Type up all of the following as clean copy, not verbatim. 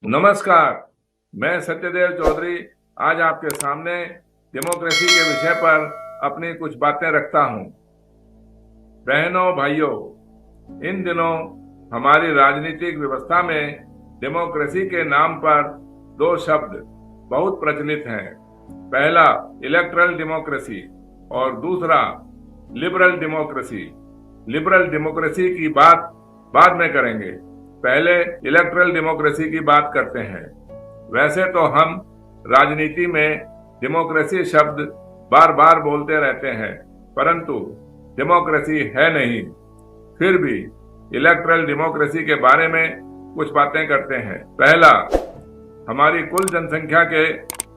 नमस्कार। मैं सत्यदेव चौधरी आज आपके सामने डेमोक्रेसी के विषय पर अपनी कुछ बातें रखता हूं। बहनों भाइयों, इन दिनों हमारी राजनीतिक व्यवस्था में डेमोक्रेसी के नाम पर दो शब्द बहुत प्रचलित हैं। पहला इलेक्टरल डेमोक्रेसी और दूसरा लिबरल डेमोक्रेसी। लिबरल डेमोक्रेसी की बात बाद में करेंगे, पहले इलेक्टरल डेमोक्रेसी की बात करते हैं। वैसे तो हम राजनीति में डेमोक्रेसी शब्द बार बार बोलते रहते हैं, परंतु डेमोक्रेसी है नहीं। फिर भी इलेक्टरल डेमोक्रेसी के बारे में कुछ बातें करते हैं। पहला, हमारी कुल जनसंख्या के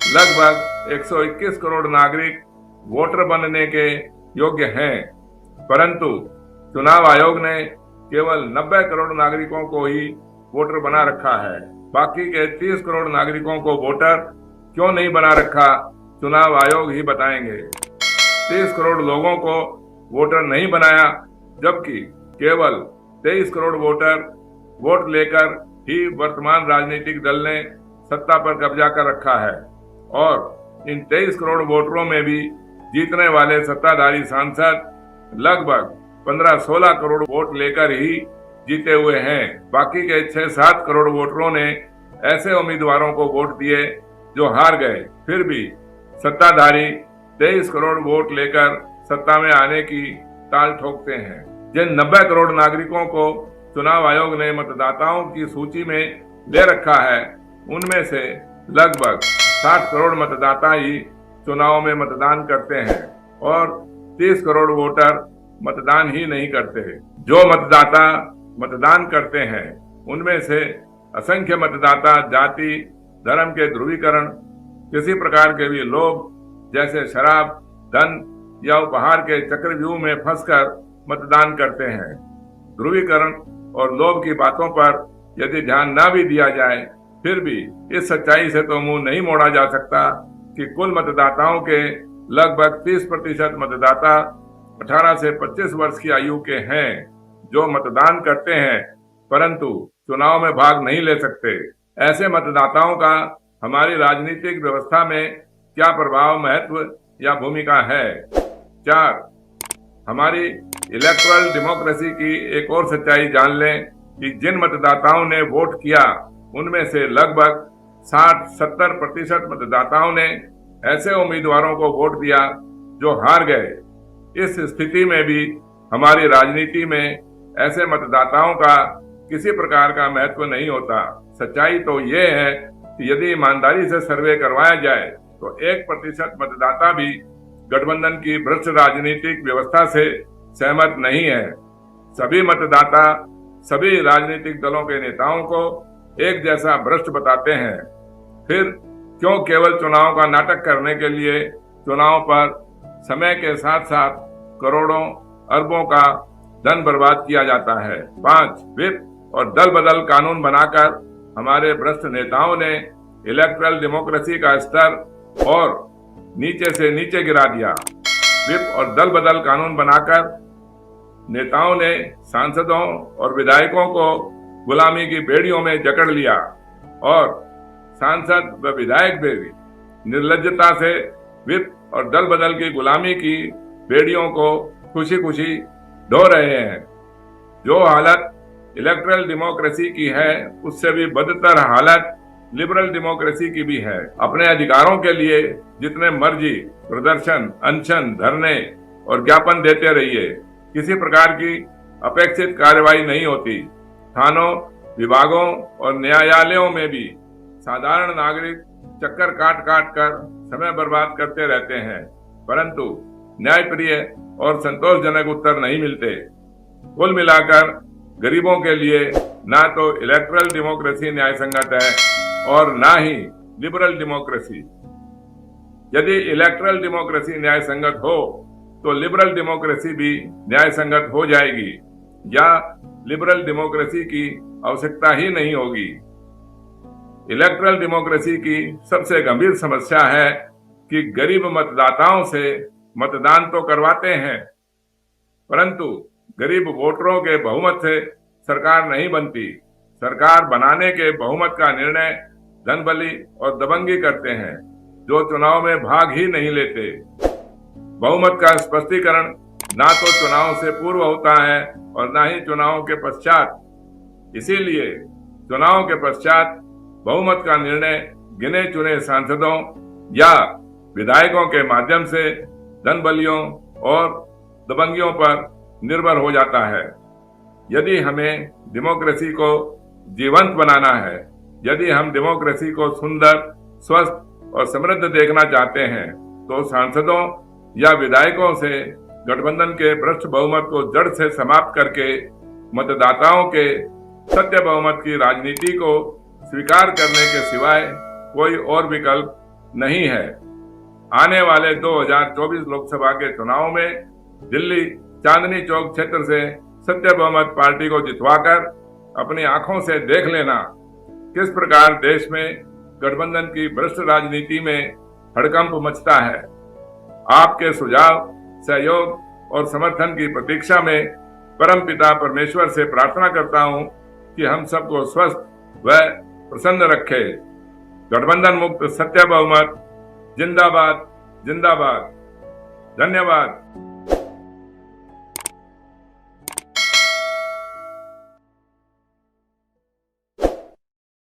लगभग 121 करोड़ नागरिक वोटर बनने के योग्य हैं, परंतु चुनाव आयोग ने केवल 90 करोड़ नागरिकों को ही वोटर बना रखा है। बाकी के 30 करोड़ नागरिकों को वोटर क्यों नहीं बना रखा, चुनाव आयोग ही बताएंगे। 30 करोड़ लोगों को वोटर नहीं बनाया, जबकि केवल 23 करोड़ वोटर वोट लेकर ही वर्तमान राजनीतिक दल ने सत्ता पर कब्जा कर रखा है। और इन 23 करोड़ वोटरों में भी जीतने वाले सत्ताधारी सांसद लगभग 15-16 करोड़ वोट लेकर ही जीते हुए हैं। बाकी के 6-7 करोड़ वोटरों ने ऐसे उम्मीदवारों को वोट दिए जो हार गए। फिर भी सत्ताधारी 23 करोड़ वोट लेकर सत्ता में आने की ताल ठोकते हैं। जिन 90 करोड़ नागरिकों को चुनाव आयोग ने मतदाताओं की सूची में ले रखा है, उनमें से लगभग 60 करोड़ मतदाता ही चुनाव में मतदान करते हैं और 30 करोड़ वोटर मतदान ही नहीं करते। जो मतदाता मतदान करते हैं, उनमें से असंख्य मतदाता जाति धर्म के ध्रुवीकरण, किसी प्रकार के भी लोभ जैसे शराब, धन या उपहार के चक्रव्यूह में फंसकर मतदान करते हैं। ध्रुवीकरण और लोभ की बातों पर यदि ध्यान न भी दिया जाए, फिर भी इस सच्चाई से तो मुंह नहीं मोड़ा जा सकता कि कुल मतदाताओं के लगभग 30% मतदाता 18 से 25 वर्ष की आयु के हैं, जो मतदान करते हैं परंतु चुनाव में भाग नहीं ले सकते। ऐसे मतदाताओं का हमारी राजनीतिक व्यवस्था में क्या प्रभाव, महत्व या भूमिका है? 4, हमारी इलेक्टोरल डेमोक्रेसी की एक और सच्चाई जान लें कि जिन मतदाताओं ने वोट किया, उनमें से लगभग 60-70% मतदाताओं ने ऐसे उम्मीदवारों को वोट दिया जो हार गए। इस स्थिति में भी हमारी राजनीति में ऐसे मतदाताओं का किसी प्रकार का महत्व नहीं होता। सच्चाई तो ये है कि यदि ईमानदारी से सर्वे करवाया जाए तो 1% मतदाता भी गठबंधन की भ्रष्ट राजनीतिक व्यवस्था से सहमत नहीं है। सभी मतदाता सभी राजनीतिक दलों के नेताओं को एक जैसा भ्रष्ट बताते हैं। फिर क्यों केवल चुनाव का नाटक करने के लिए चुनाव पर समय के साथ साथ करोड़ों अरबों का धन बर्बाद किया जाता है? 5, विप और दल बदल कानून बनाकर हमारे भ्रष्ट नेताओं ने इलेक्टरल डेमोक्रेसी का स्तर और नीचे से नीचे गिरा दिया। विप और दल बदल कानून बनाकर नेताओं ने सांसदों और विधायकों को गुलामी की बेड़ियों में जकड़ लिया और सांसद व विधायक भी निर्लज्जता से विप और दल बदल की गुलामी की बेड़ियों को खुशी खुशी ढो रहे हैं। जो हालत इलेक्टरल डेमोक्रेसी की है, उससे भी बदतर हालत लिबरल डेमोक्रेसी की भी है। अपने अधिकारों के लिए जितने मर्जी प्रदर्शन, अनशन, धरने और ज्ञापन देते रहिए, किसी प्रकार की अपेक्षित कार्रवाई नहीं होती। थानों, विभागों और न्यायालयों में भी साधारण नागरिक चक्कर काट काट कर समय बर्बाद करते रहते हैं, परंतु न्यायप्रिय और संतोषजनक उत्तर नहीं मिलते। कुल मिलाकर गरीबों के लिए ना तो इलेक्टरल डेमोक्रेसी न्याय संगत है और ना ही लिबरल डेमोक्रेसी। यदि इलेक्टरल डेमोक्रेसी न्याय संगत हो तो लिबरल डेमोक्रेसी भी न्याय संगत हो जाएगी, या लिबरल डेमोक्रेसी की आवश्यकता ही नहीं होगी। इलेक्टरल डेमोक्रेसी की सबसे गंभीर समस्या है कि गरीब मतदाताओं से मतदान तो करवाते हैं, परंतु गरीब वोटरों के बहुमत से सरकार नहीं बनती। सरकार बनाने के बहुमत का निर्णय धनबली और दबंगी करते हैं, जो चुनाव में भाग ही नहीं लेते। बहुमत का स्पष्टीकरण ना तो चुनाव से पूर्व होता है और ना ही चुनाव के पश्चात। इसीलिए चुनाव के पश्चात बहुमत का निर्णय गिने चुने सांसदों या विधायकों के माध्यम से धनबलियों और दबंगियों पर निर्भर हो जाता है। यदि हमें डेमोक्रेसी को जीवंत बनाना है, यदि हम डेमोक्रेसी को सुंदर, स्वस्थ और समृद्ध देखना चाहते हैं, तो सांसदों या विधायकों से गठबंधन के भ्रष्ट बहुमत को जड़ से समाप्त करके मतदाताओं के सत्य बहुमत की राजनीति को स्वीकार करने के सिवाय कोई और विकल्प नहीं है। आने वाले 2024 लोकसभा के चुनाव में दिल्ली चांदनी चौक क्षेत्र से सत्य बहुमत पार्टी को जितवाकर अपनी आंखों से देख लेना किस प्रकार देश में गठबंधन की भ्रष्ट राजनीति में हड़कंप मचता है। आपके सुझाव, सहयोग और समर्थन की प्रतीक्षा में परमपिता परमेश्वर से प्रार्थना करता हूं कि हम सबको स्वस्थ व प्रसन्न रखे। गठबंधन मुक्त सत्य बहुमत जिंदाबाद जिंदाबाद। धन्यवाद।